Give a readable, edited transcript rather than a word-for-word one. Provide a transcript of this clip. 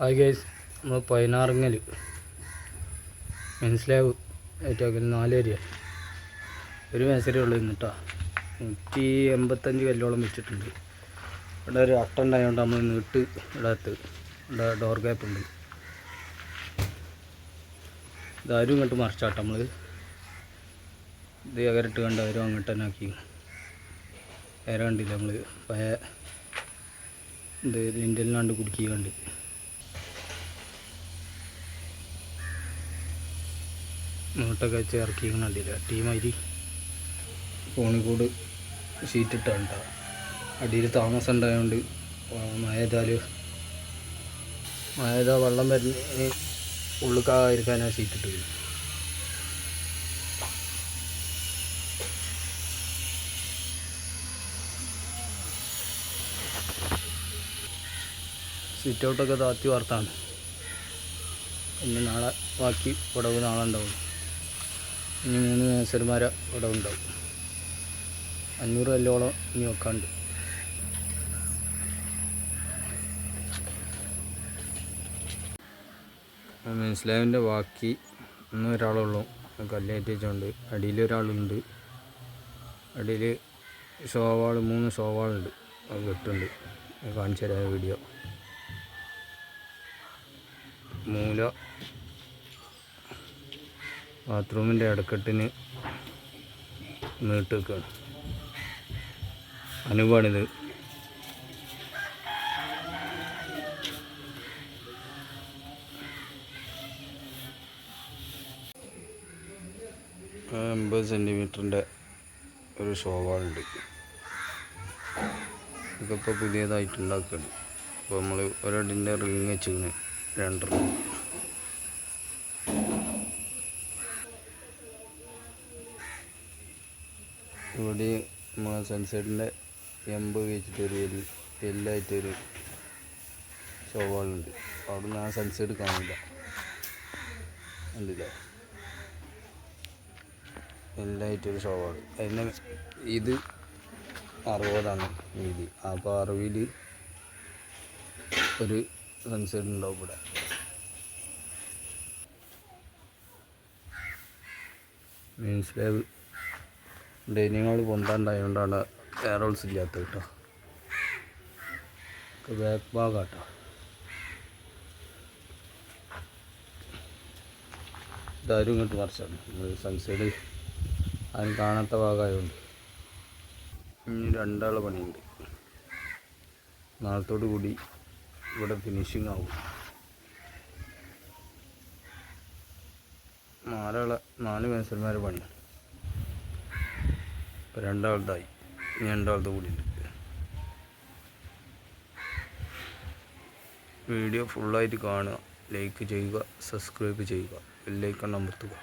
Hi guys, നമ്മൾ പതിനാറിങ്ങൽ മനസ്സിലാവ് ഏറ്റവും 4 area ഒരു മേസരേ ഉള്ളൂ ഇന്നിട്ടാ. 185 കല്ലോളം വെച്ചിട്ടുണ്ട്. ഇവിടെ ഒരു അട്ട ഉണ്ടായതുകൊണ്ട് നമ്മൾ നീട്ട് ഇടത്ത് ഇവിടെ ഡോർ ഗ്യാപ്പ് ഉണ്ട്. ഇതാരും ഇങ്ങോട്ട് മറിച്ചാട്ട നമ്മൾ ഇത് അകരട്ട് കണ്ട് ആരും അങ്ങോട്ട് തന്നെ ആക്കി വേറെ കണ്ടില്ല. നമ്മൾ പഴയ ഇത് ഇന്ത്യയിലാണ്ട് കുടുക്കി കണ്ട് നോട്ടൊക്കെ വെച്ച് ഇറക്കി കണ്ടില്ല. ടീമാതിരി കോണിക്കൂട് ഷീറ്റിട്ടാണ് അടിയിൽ താമസം ഉണ്ടായതുകൊണ്ട് മഴ വെള്ളം വരുന്ന ഉള്ളിക്കാതിരിക്കാനാണ് ഷീറ്റിട്ട് വരും. സിറ്റ് ഔട്ടൊക്കെ താത്തി വാർത്താണ്. ഇനി നാളെ ബാക്കി വിടവ് നാളെ ഉണ്ടാവും. ഇനി 3 മേസന്മാരെ വിടവുണ്ടാവും. 500 കല്ലോളം ഇനി വെക്കാണ്ട്. മനസ്സിലായതിൻ്റെ ബാക്കി ഇന്നും ഒരാളുള്ളൂ. കല്ലേറ്റ് വെച്ചുകൊണ്ട് അടിയിലൊരാളുണ്ട്. അടിയിൽ ഷോവാൾ 3 ഷോവാളുണ്ട്. അത് കെട്ടുണ്ട്. കാണിച്ചു തരാം വീഡിയോ. മൂല ബാത്റൂമിൻ്റെ ഇടക്കെട്ടിന് നീട്ട് വെക്കുകയാണ്. അനുപാണിത്. ആ 50 സെൻറ്റിമീറ്ററിൻ്റെ ഒരു ഷോവാളുണ്ട്. ഇതൊക്കെ പുതിയതായിട്ട് ഉണ്ടാക്കുകയാണ്. അപ്പോൾ നമ്മൾ ഒരടിൻ്റെ റിങ് വെച്ചിങ്ങനെ 2 റിങ്. ഇവിടെ നമ്മളെ സൺസൈഡിൻ്റെ 80 വെച്ചിട്ടൊരു എല്ലായിട്ടൊരു ഷോവാളുണ്ട്. അവിടെ നിന്ന് ആ സൺസൈഡ് കാണില്ല, കണ്ടില്ല. എല്ലായിട്ടൊരു ഷോവാൾ. അതിന് ഇത് 60 വീതി. അപ്പോൾ 60 ഒരു സൺസൈഡ് ഉണ്ടാവും ഇവിടെ. മെയിൻ സ്ലാബ് ഡൈനിങ് ഹാൾ പൊന്താണ്ടായതുകൊണ്ടാണ് എയർ ഹോൾസ് ഇല്ലാത്തത് കേട്ടോ. ബാക്ക് ഭാഗം കേട്ടോ. ഇതാരും ഇങ്ങോട്ട് മറിച്ചാണ്. സൺസൈഡ് ആരും കാണാത്ത ഭാഗമായതുകൊണ്ട്. ഇനി 2 ആളെ പണിയുണ്ട്. നാളത്തോടു കൂടി ഇവിടെ ഫിനിഷിങ് ആവും. 4 മേസന്മാരെ പണി. ഇപ്പോൾ 2 ആളതായി. ഇനി 2 ആളത് കൂടി ഉണ്ട്. വീഡിയോ ഫുള്ളായിട്ട് കാണുക, ലൈക്ക് ചെയ്യുക, സബ്സ്ക്രൈബ് ചെയ്യുക, ബെല്ലൈക്കൺ അമർത്തുക.